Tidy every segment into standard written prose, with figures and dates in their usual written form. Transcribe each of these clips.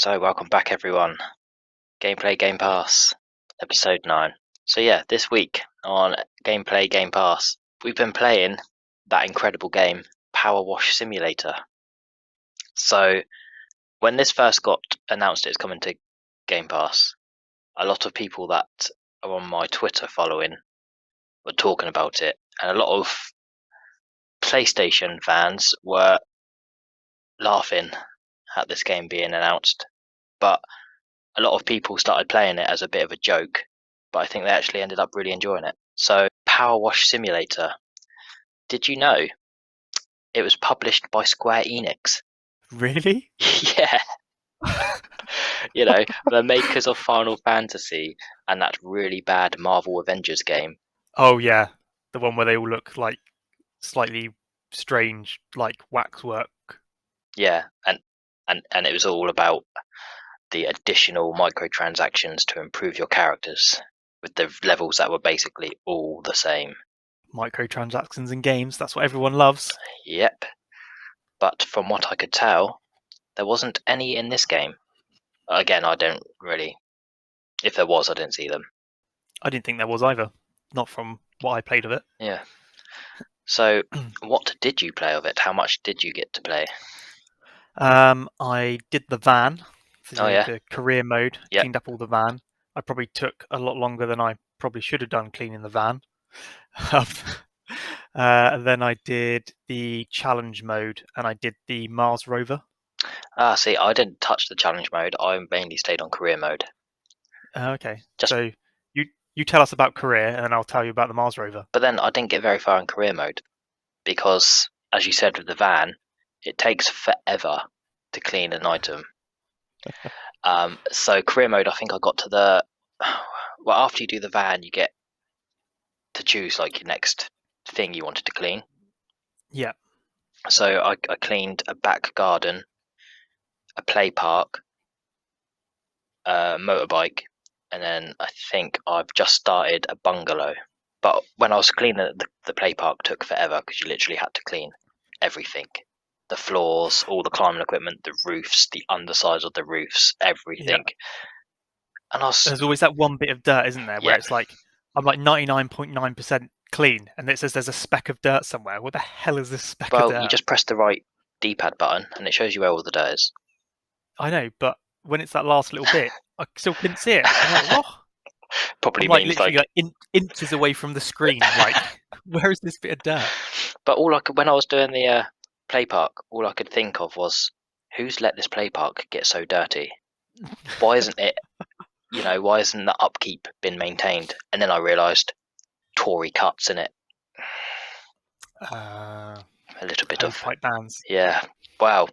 So, welcome back, everyone. Gameplay Game Pass, episode 9. So, yeah, this week on Gameplay Game Pass, we've been playing that incredible game, Power Wash Simulator. So, when this first got announced it's coming to Game Pass, a lot of people that are on my Twitter following were talking about it, and a lot of PlayStation fans were laughing at this game being announced. But a lot of people started playing it as a bit of a joke, but I think they actually ended up really enjoying it. So, Power Wash Simulator. Did you know it was published by Square Enix? Really? Yeah, the makers of Final Fantasy and that really bad Marvel Avengers game. Oh yeah, the one where they all look like slightly strange, like waxwork. Yeah, and it was all about the additional microtransactions to improve your characters with the levels that were basically all the same. Microtransactions in games, that's what everyone loves. Yep. But from what I could tell, there wasn't any in this game. Again, I don't really. If there was, I didn't see them. I didn't think there was either. Not from what I played of it. Yeah. So, what did you play of it? How much did you get to play? I did the van, Oh yeah. the career mode, Yep. cleaned up all the van. I probably took a lot longer than I probably should have done cleaning the van. And then I did the challenge mode and I did the Mars rover. See, I didn't touch the challenge mode. I mainly stayed on career mode. Okay, Just, so you tell us about career and then I'll tell you about the Mars rover. but then I didn't get very far in career mode because, as you said with the van, it takes forever to clean an item. So career mode, I think I got to the. Well, after you do the van, you get to choose like your next thing you wanted to clean. Yeah. So I cleaned a back garden, a play park, a motorbike, and then I think I've just started a bungalow. But when I was cleaning the play park, took forever because you literally had to clean everything. The floors, all the climbing equipment, the roofs, the undersides of the roofs, everything. Yeah. And I was, There's always that one bit of dirt, isn't there, where yeah. it's like I'm like 99.9% clean, and it says there's a speck of dirt somewhere. What the hell is this speck of Well, dirt? you just press the right D-pad button and it shows you where all the dirt is. I know, but when it's that last little bit, I still couldn't see it. I'm like, what? Probably I'm like means literally like inches away from the screen. Like, where is this bit of dirt? But when I was doing the play park, all I could think of was, who's let this play park get so dirty? Why isn't it? Why isn't the upkeep been maintained? And then I realised Tory cuts in it. A little bit of pipe bands. Yeah. Wow,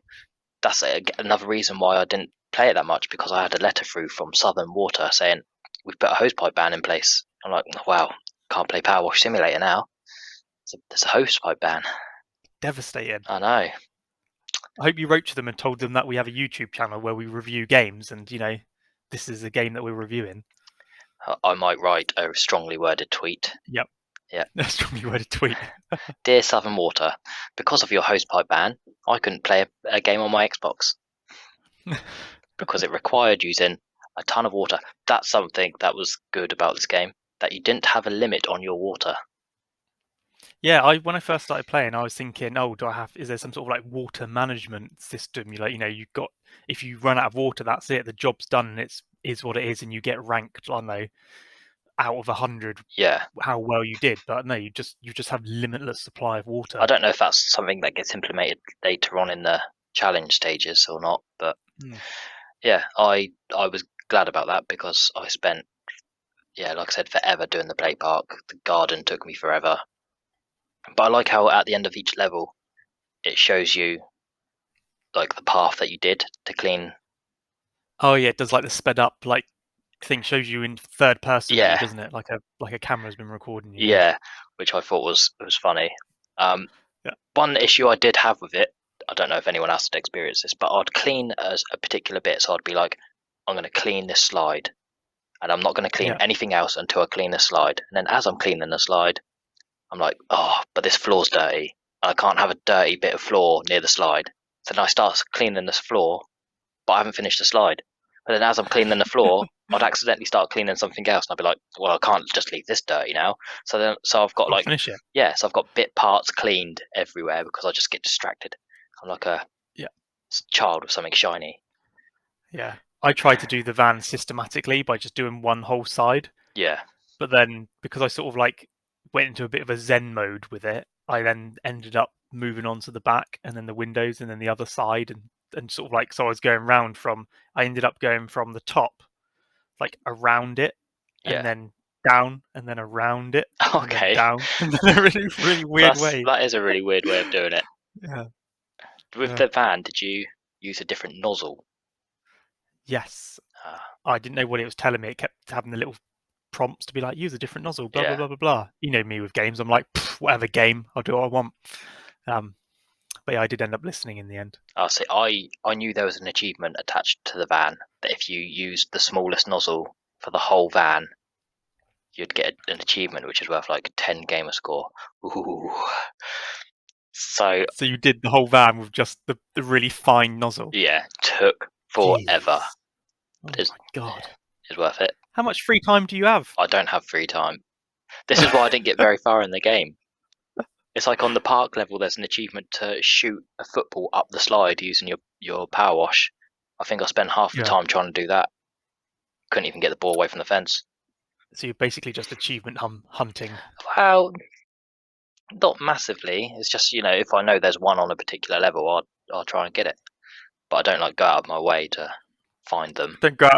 that's another reason why I didn't play it that much, because I had a letter through from Southern Water saying we've put a hosepipe ban in place. I'm like, wow, can't play Power Wash Simulator now. There's a hosepipe ban. Devastating. I know. I hope you wrote to them and told them that we have a YouTube channel where we review games, and this is a game that we're reviewing. I might write a strongly worded tweet. Yep. Yeah. A strongly worded tweet. Dear Southern Water, because of your hosepipe ban, I couldn't play a game on my Xbox because it required using a ton of water. That's something that was good about this game, that you didn't have a limit on your water. Yeah, when I first started playing, I was thinking, oh, is there some sort of like water management system? You've got, if you run out of water, that's it, the job's done, and is what it is, and you get ranked, I don't know, out of 100, Yeah, how well you did. But no, you just have limitless supply of water. I don't know if that's something that gets implemented later on in the challenge stages or not, but yeah, I was glad about that because I spent, like I said, forever doing the play park. The garden took me forever. But I like how at the end of each level, it shows you like the path that you did to clean. Oh yeah, it does like the sped up like thing, shows you in third person view, doesn't it? Like a camera's been recording you. Yeah, which I thought was funny. Yeah. One issue I did have with it, I don't know if anyone else had experienced this, but I'd clean as a particular bit, so I'd be like, I'm going to clean this slide, and I'm not going to clean anything else until I clean the slide. And then as I'm cleaning the slide, I'm like, oh, but this floor's dirty. I can't have a dirty bit of floor near the slide. So then I start cleaning this floor, but I haven't finished the slide. But then as I'm cleaning the floor, I'd accidentally start cleaning something else, and I'd be like, well, I can't just leave this dirty now. So I've got Got to finish it. so I've got bit parts cleaned everywhere because I just get distracted. I'm like a child with something shiny. Yeah. I tried to do the van systematically by just doing one whole side. Yeah. But then because I sort of like went into a bit of a zen mode with it, I then ended up moving on to the back and then the windows and then the other side and sort of like, so I ended up going from the top, like around it and then down and then around it and then down in a really, really weird way. That is a really weird way of doing it. Yeah. With the van, did you use a different nozzle? Yes. I didn't know what it was telling me. It kept having the little prompts to be like, use a different nozzle, blah, blah, blah, blah, blah. You know me with games. I'm like, whatever game, I'll do what I want. But yeah, I did end up listening in the end. I'll say I knew there was an achievement attached to the van that if you used the smallest nozzle for the whole van, you'd get an achievement which is worth like 10 gamer score. Ooh. So you did the whole van with just the really fine nozzle? Yeah, took forever. Oh my god. It's worth it. How much free time do you have? I don't have free time. This is why I didn't get very far in the game. It's like on the park level, there's an achievement to shoot a football up the slide using your power wash. I think I spent half the time trying to do that. Couldn't even get the ball away from the fence. So you're basically just achievement hunting. Well, not massively. It's just, if I know there's one on a particular level, I'll try and get it. But I don't like go out of my way to find them. I don't go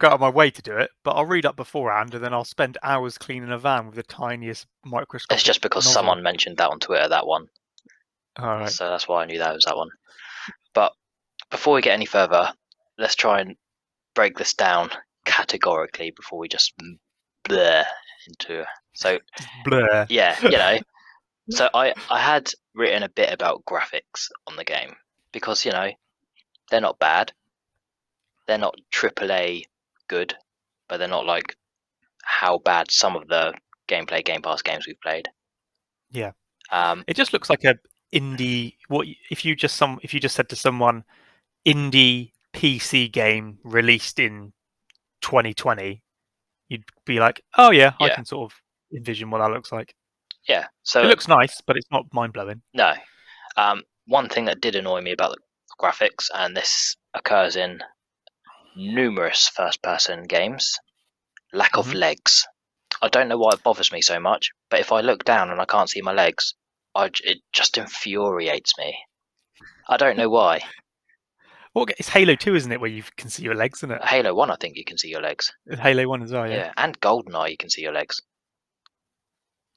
out of my way to do it, but I'll read up beforehand and then I'll spend hours cleaning a van with the tiniest microscopic It's just because nozzle. someone mentioned that on Twitter, that one. All right. So that's why I knew that was that one. But before we get any further, let's try and break this down categorically before we just blur into. So blur. Yeah, So I had written a bit about graphics on the game because they're not bad. They're not AAA good, but they're not like how bad some of the GamePlay Game Pass games we've played. Yeah. It just looks like a indie. What if you just said to someone, indie PC game released in 2020, you'd be like, oh yeah, I can sort of envision what that looks like. Yeah. So it looks nice, but it's not mind blowing. No. One thing that did annoy me about the graphics, and this occurs in numerous first-person games, lack of legs. I don't know why it bothers me so much, but if I look down and I can't see my legs, it just infuriates me. I don't know why. Well, it's Halo 2, isn't it, where you can see your legs, isn't it? Halo 1, I think you can see your legs. Halo 1 as well, yeah. Yeah, and GoldenEye, you can see your legs.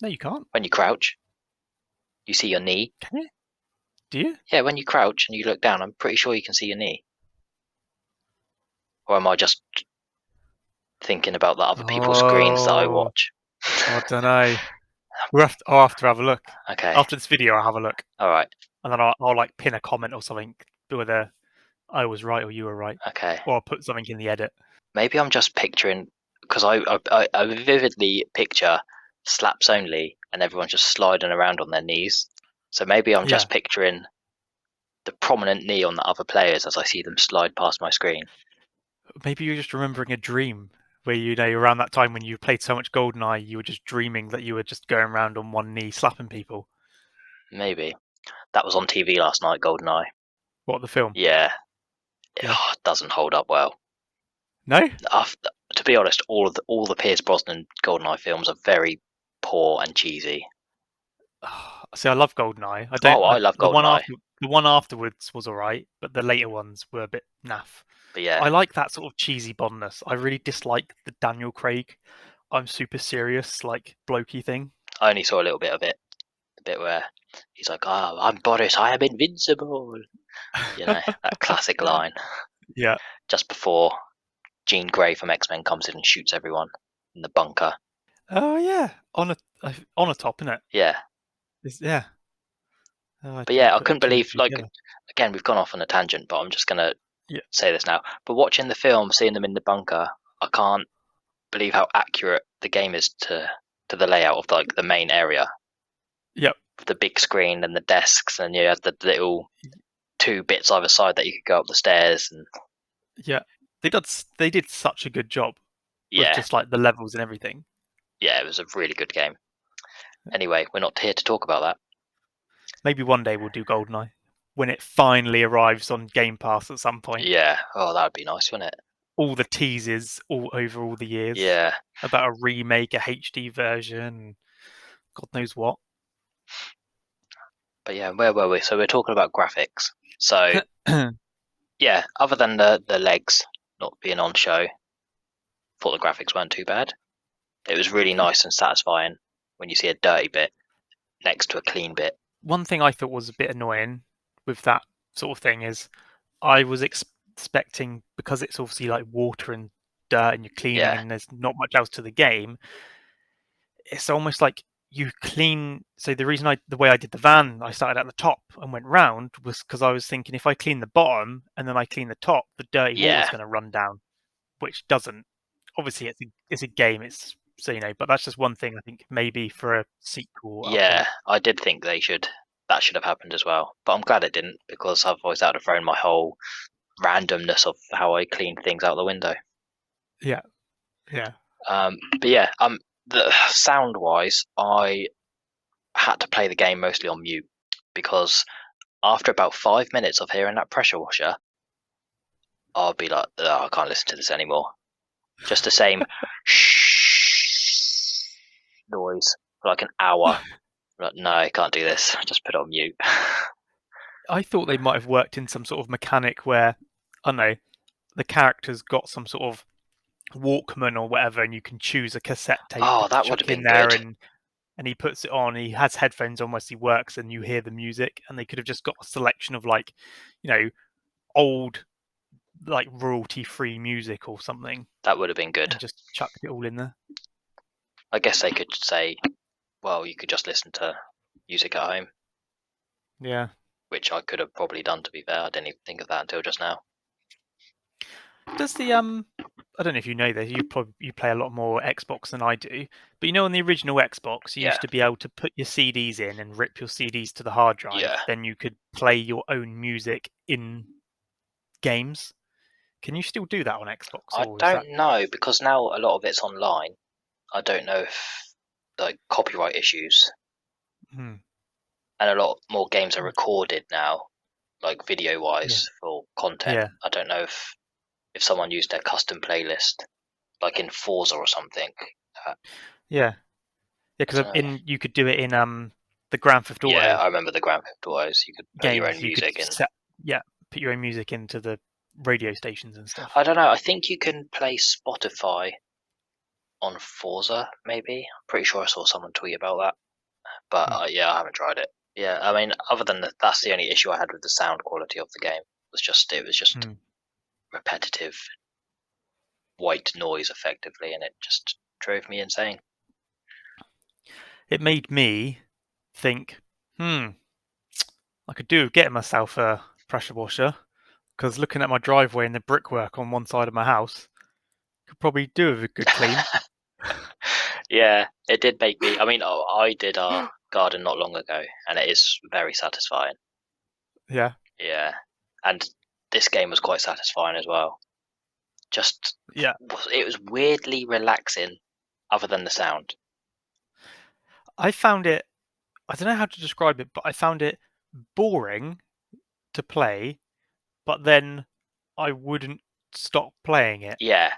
No, you can't. When you crouch, you see your knee. Can you? Do you? Yeah, when you crouch and you look down, I'm pretty sure you can see your knee. Or am I just thinking about the other people's screens that I watch? I don't know. I'll have to have a look. Okay. After this video, I'll have a look. All right. And then I'll like pin a comment or something whether I was right or you were right. Okay. Or I'll put something in the edit. Maybe I'm just picturing, because I vividly picture slaps only and everyone's just sliding around on their knees. So maybe I'm just picturing the prominent knee on the other players as I see them slide past my screen. Maybe you're just remembering a dream where, around that time when you played so much GoldenEye, you were just dreaming that you were just going around on one knee slapping people. Maybe. That was on TV last night, GoldenEye. What, the film? Yeah. It doesn't hold up well. No? To be honest, all the Pierce Brosnan GoldenEye films are very poor and cheesy. See, I love GoldenEye. I love GoldenEye. The one afterwards was alright, but the later ones were a bit naff. But yeah, I like that sort of cheesy Bondness. I really dislike the Daniel Craig, I'm super serious, like blokey thing. I only saw a little bit of it, the bit where he's like, "Oh, I'm Boris, I am invincible." That classic line. Yeah. Just before Jean Grey from X-Men comes in and shoots everyone in the bunker. Oh yeah, on a top, isn't it? Yeah. Yeah. But yeah, I couldn't believe, again, we've gone off on a tangent, but I'm just going to say this now. But watching the film, seeing them in the bunker, I can't believe how accurate the game is to the layout of the main area. Yep. With the big screen and the desks, and you had the little 2 bits either side that you could go up the stairs. And Yeah, they did such a good job with Yeah, just like the levels and everything. yeah, it was a really good game. Anyway, we're not here to talk about that. Maybe one day we'll do GoldenEye when it finally arrives on Game Pass at some point. Yeah, oh, that would be nice, wouldn't it? All the teases all over all the years Yeah, about a remake, a HD version, God knows what. but yeah, where were we? So we're talking about graphics. So yeah, other than the legs not being on show, thought the graphics weren't too bad. It was really nice and satisfying when you see a dirty bit next to a clean bit. One thing I thought was a bit annoying with that sort of thing is I was expecting, because it's obviously like water and dirt and you're cleaning Yeah, and there's not much else to the game, it's almost like you clean. So the way I did the van, I started at the top and went round, was because I was thinking if I clean the bottom and then I clean the top, the dirty water's yeah, going to run down, which doesn't. Obviously, it's a game. It's so but that's just one thing I think maybe for a sequel update. yeah. I did think that should have happened as well, but I'm glad it didn't because otherwise that would have thrown my whole randomness of how I clean things out the window. Yeah, yeah. But yeah, the sound wise, I had to play the game mostly on mute because after about 5 minutes of hearing that pressure washer, I'll be like, oh, I can't listen to this anymore. Just the same shh noise for like an hour. I'm like, no, I can't do this. Just put it on mute. I thought they might have worked in some sort of mechanic where I don't know the character's got some sort of Walkman or whatever, and you can choose a cassette tape Oh, to that would have chuck in been there, good. and he puts it on. He has headphones on whilst he works, and you hear the music. And they could have just got a selection of like, you know, old like royalty-free music or something, That would have been good. and just chucked it all in there. I guess they could say, well, you could just listen to music at home, Yeah. which I could have probably done, to be fair. I didn't even think of that until just now. Does the I don't know if you know this. You play a lot more Xbox than I do, but on the original Xbox, you Yeah, used to be able to put your CDs in and rip your CDs to the hard drive. yeah. Then you could play your own music in games. Can you still do that on Xbox, I or is that? don't know because now a lot of it's online. I don't know if like copyright issues Hmm, and a lot more games are recorded now, like video yeah, wise for content. yeah, I don't know if someone used their custom playlist, like in Forza or something. Uh, yeah, yeah. I Because don't know. in you could do it in the Grand Theft Yeah, Auto I remember the Grand Theft Autos. You could put your own games. You could music in. put your own music into the radio stations and stuff. I don't know. I think you can play Spotify on Forza. Maybe I'm pretty sure I saw someone tweet about that. But Hmm, yeah, I haven't tried it. Yeah, I mean, other than that, that's the only issue I had with the sound quality of the game. It was just hmm. repetitive white noise, effectively, and it just drove me insane. It made me think, I could do with getting myself a pressure washer, because looking at my driveway and the brickwork on one side of my house, could probably do with a good clean. Yeah, it did make me. I mean, I did our garden not long ago, and it is very satisfying. Yeah, Yeah, and this game was quite satisfying as well. Just yeah. it was weirdly relaxing, other than the sound. I found it. I don't know how to describe it, but I found it boring to play. But then I wouldn't stop playing it Yeah,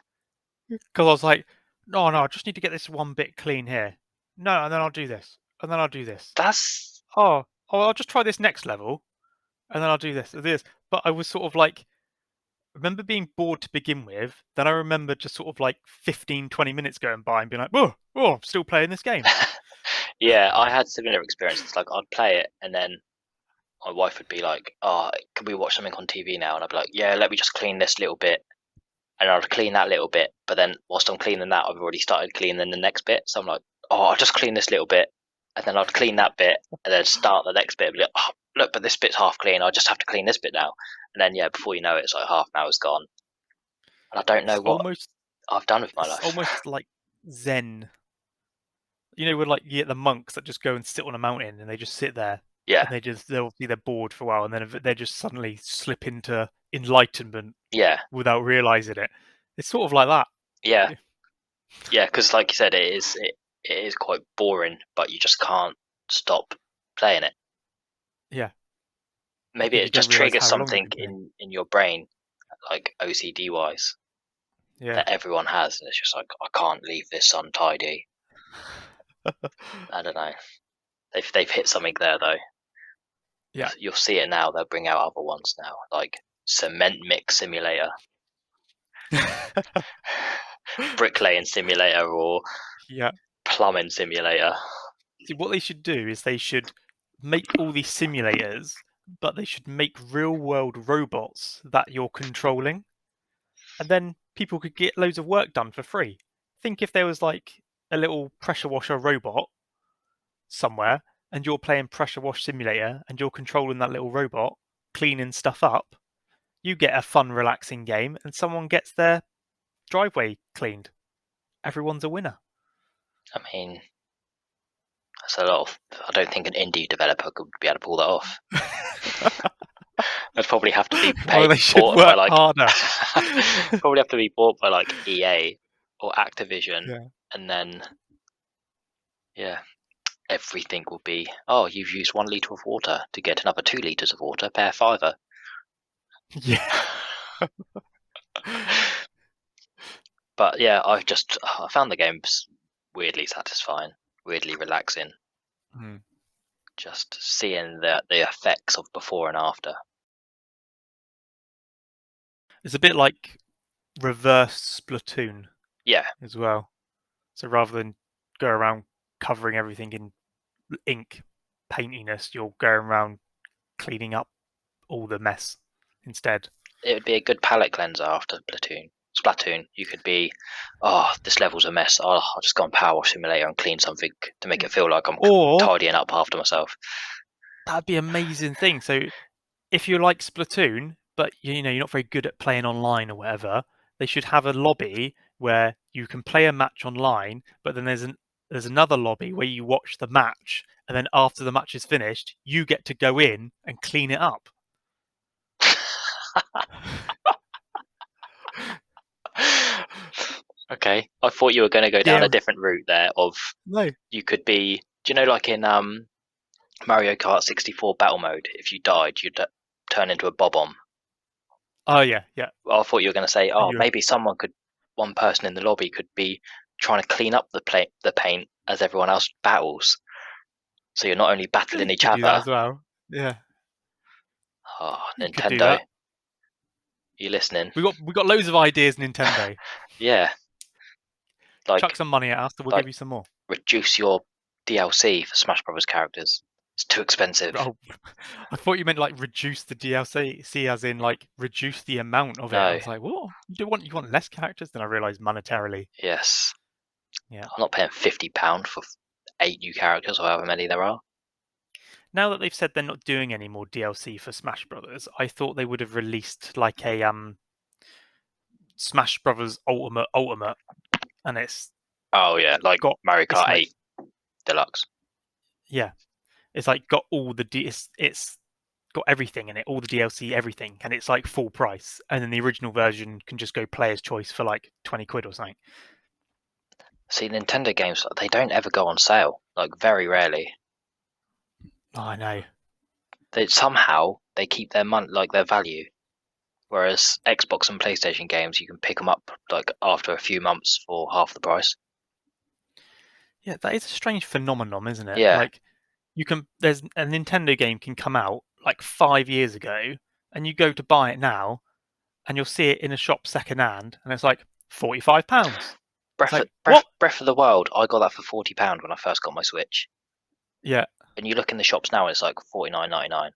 because I was like, no, no, I just need to get this one bit clean here. No, and then I'll do this, and then I'll do this. that's Oh, I'll just try this next level, and then I'll do this, and this. But I was sort of like, remember being bored to begin with. Then I remember just sort of like 15, 20 minutes going by and being like, I'm still playing this game. yeah. I had similar experiences. Like I'd play it, and then my wife would be like, "Oh, can we watch something on TV now?" And I'd be like, "Yeah, let me just clean this little bit." And I'd clean that little bit, but then whilst I'm cleaning that, I've already started cleaning the next bit. So I'm like, "Oh, I'll just clean this little bit," and then I'd clean that bit, and then start the next bit. And be like, "Oh, look, but this bit's half clean. I just have to clean this bit now." And then yeah, before you know it, it's like half an hour's gone, and I don't It's know what I've done with my life. almost like Zen. With like the monks that just go and sit on a mountain and they just sit there Yeah, and they're bored for a while and then they just suddenly slip into enlightenment Yeah, without realizing it. It's sort of like that. yeah, yeah. Because like you said, it is quite boring, but you just can't stop playing it. Yeah, Maybe because you it don't just realize triggers how long you've something been playing. in your brain, like OCD wise, Yeah. that everyone has, and it's just like I can't leave this untidy. I don't know. They've hit something there though. Yeah. You'll see it now. They'll bring out other ones now, like cement mix simulator, bricklaying simulator, or Yeah. plumbing simulator. See, what they should do is they should make all these simulators, but they should make real world robots that you're controlling, and then people could get loads of work done for free. Think if there was like a little pressure washer robot somewhere, and you're playing Pressure Wash Simulator, and you're controlling that little robot, cleaning stuff up. You get a fun, relaxing game, and someone gets their driveway cleaned. Everyone's a winner. I mean, that's a lot of. I don't think an indie developer could be able to pull that off. They'd probably have to be Well, they should bought by work like harder. probably have to be bought by like EA or Activision, Yeah. and then yeah, everything will be. Oh, you've used 1 litre of water to get another 2 litres of water. Pay a fiver. Yeah. But yeah, I found the games weirdly satisfying, weirdly relaxing. Mm. Just seeing the effects of before and after. It's a bit like reverse Splatoon Yeah, as well. So rather than go around covering everything in ink paintiness, you're going around cleaning up all the mess instead. it would be a good palette cleanser after Splatoon. You could be, oh, this level's a mess. Oh, I'll just go on Power Wash Simulator and clean something to make it feel like I'm Or tidying up after myself. that'd be an amazing thing. So if you like Splatoon, but you know you're not very good at playing online or whatever, they should have a lobby where you can play a match online, but then there's another lobby where you watch the match, and then after the match is finished, you get to go in and clean it up. Okay, I thought you were going to go down a Yeah, different route there. Of no. you could be, do you know, like in Mario Kart 64 battle mode, if you died, you'd turn into a bob-omb. Oh yeah, yeah. I thought you were going to say, And oh, maybe one person in the lobby could be trying to clean up the paint as everyone else battles. So you're not only battling you each could do that other. as well. Yeah, Oh, you could do Nintendo, that. you listening? We got loads of ideas, Nintendo. Yeah, Chuck like some money at us, and we'll like give you some more. reduce your DLC for Smash Brothers characters. It's too expensive. Oh, I thought you meant like reduce the DLC, see as in like reduce the amount of it. I No, was like, what? You want less characters? Then I realised monetarily. yes, Yeah. I'm not paying £50 for 8 new characters or however many there are. Now that they've said they're not doing any more DLC for Smash Brothers, I thought they would have released like a Smash Brothers Ultimate, and Oh yeah, like got Mario it's Kart like 8 Deluxe. yeah, it's like got all the it's got everything in it, all the DLC, everything, and it's like full price. And then the original version can just go player's choice for like 20 quid or something. See, Nintendo games, they don't ever go on sale. Like very rarely. Oh, I know. They keep their money, like their value. Whereas Xbox and PlayStation games, you can pick them up like after a few months for half the price. Yeah, that is a strange phenomenon, isn't it? Yeah, Like there's a Nintendo game can come out like 5 years ago, and you go to buy it now, and you'll see it in a shop second hand, and it's like £45. It's like what? Breath of the Wild. I got that for £40 when I first got my Switch. Yeah, And you look in the shops now, it's like 49.99.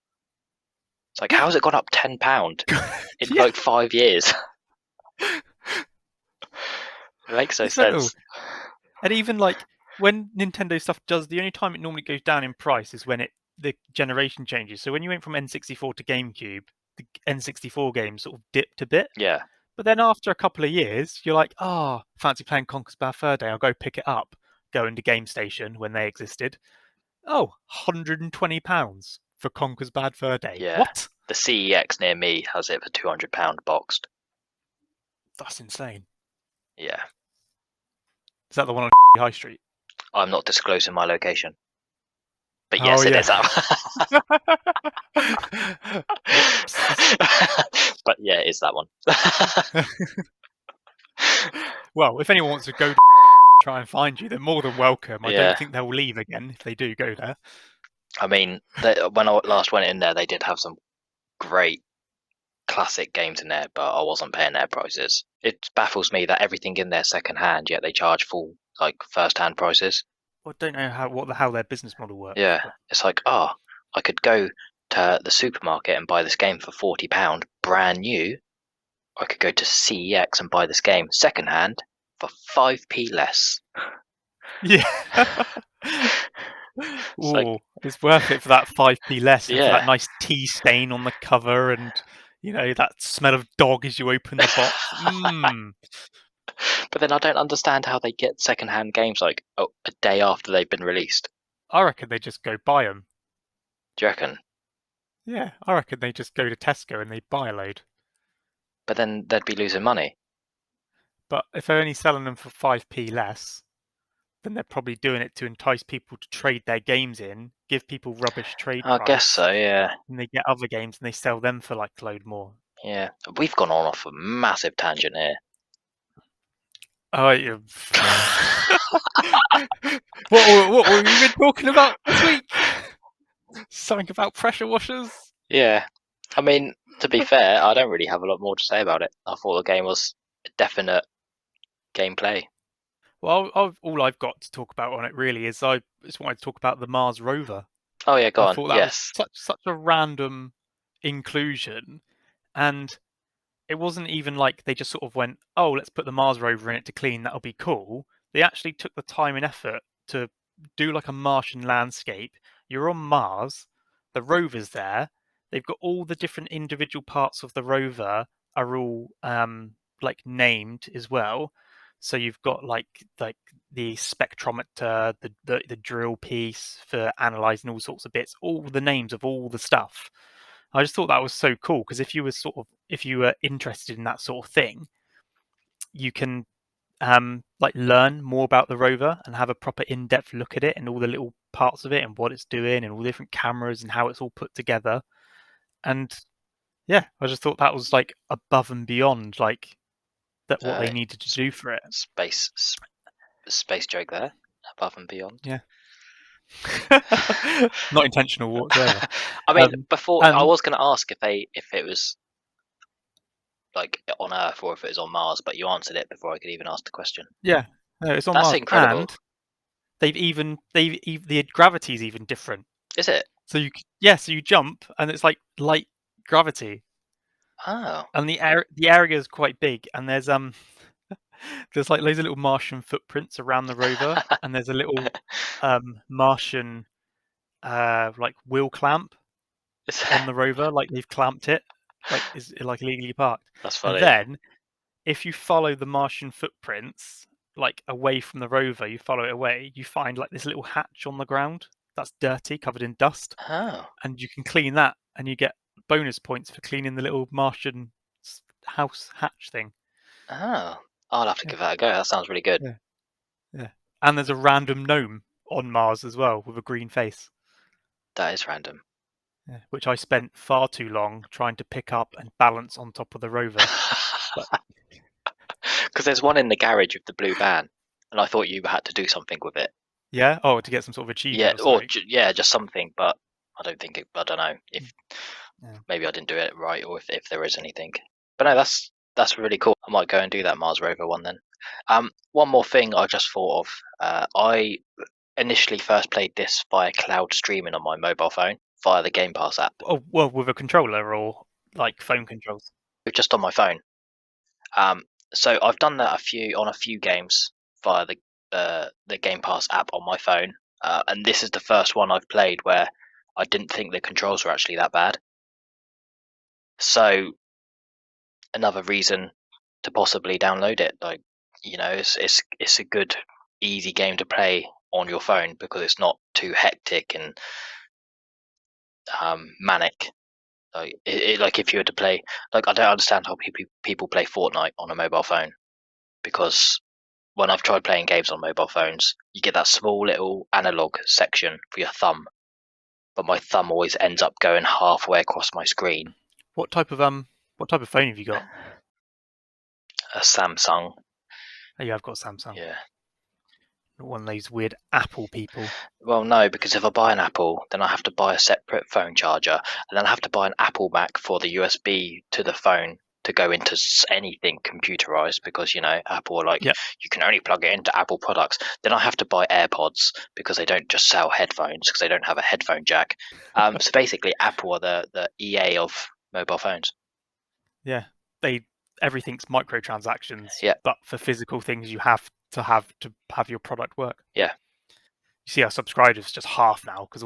It's like, how yeah, has it gone up £10 in yeah. like 5 years? It makes no It's mental. sense. And even like when Nintendo stuff does, the only time it normally goes down in price is when the generation changes. So when you went from N64 to GameCube, the N64 games sort of dipped a bit. Yeah, But then after a couple of years, you're like, oh, fancy playing Conker's Bad Fur Day. I'll go pick it up. Go into Game Station when they existed. Oh, £120 for Conker's Bad Fur Day. yeah. What? The CEX near me has it for £200 boxed. That's insane. Yeah. Is that the one on High Street? I'm not disclosing my location. But Oh, yes, it yeah. is that one. Whoops. But yeah, it is that one. Well, if anyone wants to go try and find you, they're more than welcome. I Yeah. don't think they'll leave again if they do go there. I mean, when I last went in there, they did have some great classic games in there, but I wasn't paying their prices. It baffles me that everything in there second hand, yet they charge full like first hand prices. I don't know how their business model works. Yeah, But it's like, I could go to the supermarket and buy this game for £40 brand new. I could go to CEX and buy this game second hand for 5p less. yeah. It's like, it's worth it for that 5p less and for yeah. that nice tea stain on the cover and that smell of dog as you open the box. But then I don't understand how they get second-hand games like a day after they've been released. I reckon they just go buy them. Do you reckon? Yeah, I reckon they just go to Tesco and they buy a load. But then they'd be losing money. But if they're only selling them for 5p less, then they're probably doing it to entice people to trade their games in, give people rubbish trade I price, guess so, yeah. and they get other games and they sell them for like a load more. Yeah. We've gone on off a massive tangent here. Oh, yeah. What were we been talking about this week? Something about pressure washers? Yeah. I mean, to be fair, I don't really have a lot more to say about it. I thought the game was a definite gameplay. Well, all I've got to talk about on it really is I just wanted to talk about the Mars rover. Oh yeah, go I on. thought that was Yes. such a random inclusion, and it wasn't even like they just sort of went, "Oh, let's put the Mars rover in it to clean. That'll be cool." They actually took the time and effort to do like a Martian landscape. You're on Mars, the rover's there. They've got all the different individual parts of the rover are all like named as well. So you've got like the spectrometer, the drill piece for analyzing all sorts of bits, all the names of all the stuff. I just thought that was so cool because if you were interested in that sort of thing, you can like learn more about the rover and have a proper in-depth look at it and all the little parts of it and what it's doing and all the different cameras and how it's all put together. And yeah, I just thought that was like above and beyond like that what they needed to do for it. Space joke there, above and beyond. Yeah. Not intentional whatsoever. I mean, before I and was going to ask if it was like on Earth or if it was on Mars, but you answered it before I could even ask the question. yeah, no, it's on That's Mars. incredible. And the gravity's even different. Is it? So so you jump and it's like light gravity. Oh. And the area is quite big, and there's there's like loads of little Martian footprints around the rover, and there's a little Martian like wheel clamp on the rover, like they've clamped it, like is like illegally parked. That's funny. And then if you follow the Martian footprints like away from the rover, you follow it away, you find like this little hatch on the ground that's dirty, covered in dust, and you can clean that, and you get bonus points for cleaning the little Martian house hatch thing. Oh, I'll have to give that a go. That sounds really good. Yeah. And there's a random gnome on Mars as well with a green face. That is random. Yeah, which I spent far too long trying to pick up and balance on top of the rover. Because there's one in the garage with the blue van, and I thought you had to do something with it. Yeah. Oh, to get some sort of achievement. Yeah, or just something. But I don't think I don't know if maybe I didn't do it right, or if there is anything. But no, that's really cool. I might go and do that Mars rover one then. One more thing I just thought of. I initially first played this via cloud streaming on my mobile phone via the GamePass app. Oh, well, with a controller or like phone controls? Just on my phone. So I've done that on a few games via the GamePass app on my phone, and this is the first one I've played where I didn't think the controls were actually that bad. So another reason to possibly download it. Like, it's a good, easy game to play on your phone because it's not too hectic and manic. Like if you were to play, like I don't understand how people play Fortnite on a mobile phone, because when I've tried playing games on mobile phones, you get that small little analog section for your thumb, but my thumb always ends up going halfway across my screen. What type of phone have you got? A Samsung. Oh, yeah, I've got Samsung. Yeah. Not one of those weird Apple people. Well, no, because if I buy an Apple, then I have to buy a separate phone charger, and then I have to buy an Apple Mac for the USB to the phone to go into anything computerized, because Apple are like, Yep. you can only plug it into Apple products. Then I have to buy AirPods because they don't just sell headphones, because they don't have a headphone jack. So basically, Apple are the EA of mobile phones. Yeah, everything's microtransactions. Yeah. But for physical things, you have to have your product work. Yeah. You see, our subscribers just half now because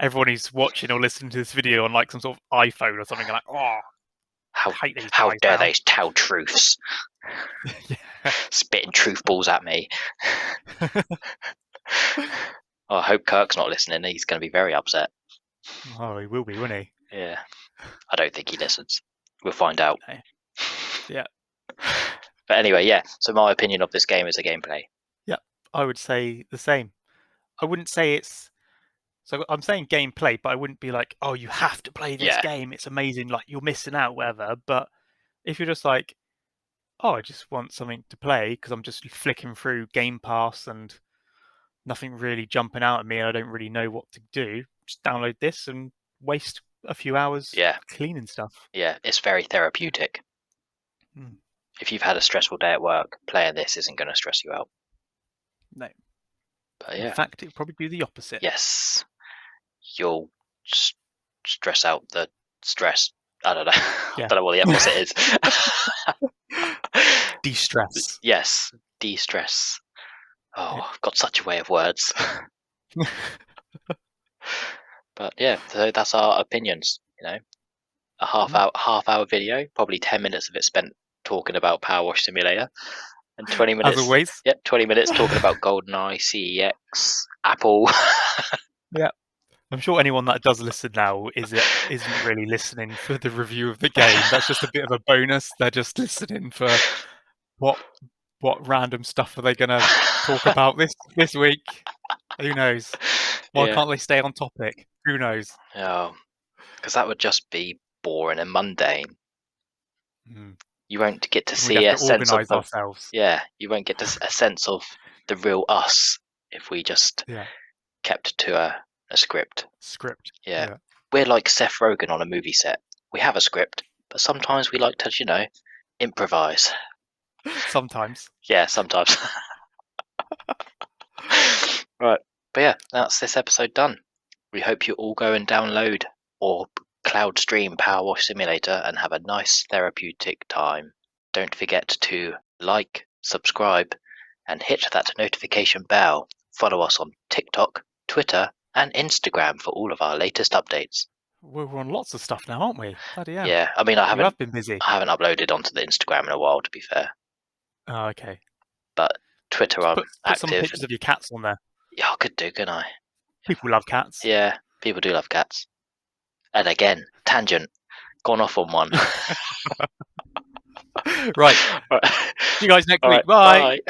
everyone who's watching or listening to this video on like some sort of iPhone or something, like, oh, I hate these How guys dare now. they tell truths? Yeah. Spitting truth balls at me. Oh, I hope Kirk's not listening. He's going to be very upset. Oh, he will be, won't he? Yeah. I don't think he listens. We'll find out. Okay. Yeah. But anyway, yeah. So my opinion of this game is the gameplay. Yeah, I would say the same. I wouldn't say it's... So I'm saying gameplay, but I wouldn't be like, oh, you have to play this game. It's amazing. Like, you're missing out, whatever. But if you're just like, oh, I just want something to play because I'm just flicking through GamePass and nothing really jumping out at me and I don't really know what to do, just download this and waste a few hours cleaning stuff. Yeah, it's very therapeutic. Mm. If you've had a stressful day at work, playing this isn't going to stress you out. No. But yeah. In fact, it would probably do the opposite. Yes. You'll stress out the stress. I don't know. Yeah. I don't know what the opposite is. De-stress. Yes, de-stress. Oh, I've got such a way of words. But yeah, so that's our opinions. A half hour video, probably 10 minutes of it spent talking about Power Wash Simulator, and 20 minutes. As always. Yep, 20 minutes talking about GoldenEye, CEX, Apple. Yeah. I'm sure anyone that does listen now isn't really listening for the review of the game. That's just a bit of a bonus. They're just listening for what random stuff are they going to talk about this week? Who knows? Why can't they stay on topic? Who knows? Oh, because that would just be boring and mundane. You won't get to see a sense of ourselves. Yeah, you won't get a sense of the real us if we just kept to a script. Yeah. We're like Seth Rogen on a movie set. We have a script, but sometimes we like to, improvise. Sometimes. Yeah, sometimes. Right. But yeah, that's this episode done. We hope you all go and download or cloud stream Power Wash Simulator and have a nice therapeutic time. Don't forget to like, subscribe, and hit that notification bell. Follow us on TikTok, Twitter, and Instagram for all of our latest updates. We're on lots of stuff now, aren't we? Bloody hell. Yeah, I mean, I have been busy. I haven't uploaded onto the Instagram in a while, to be fair. Oh, okay. But Twitter, I'm put active. Some pictures of your cats on there. Yeah, I could do, couldn't I? People love cats. Yeah, people do love cats. And again, tangent. Gone off on one. Right. See you guys next week. Bye.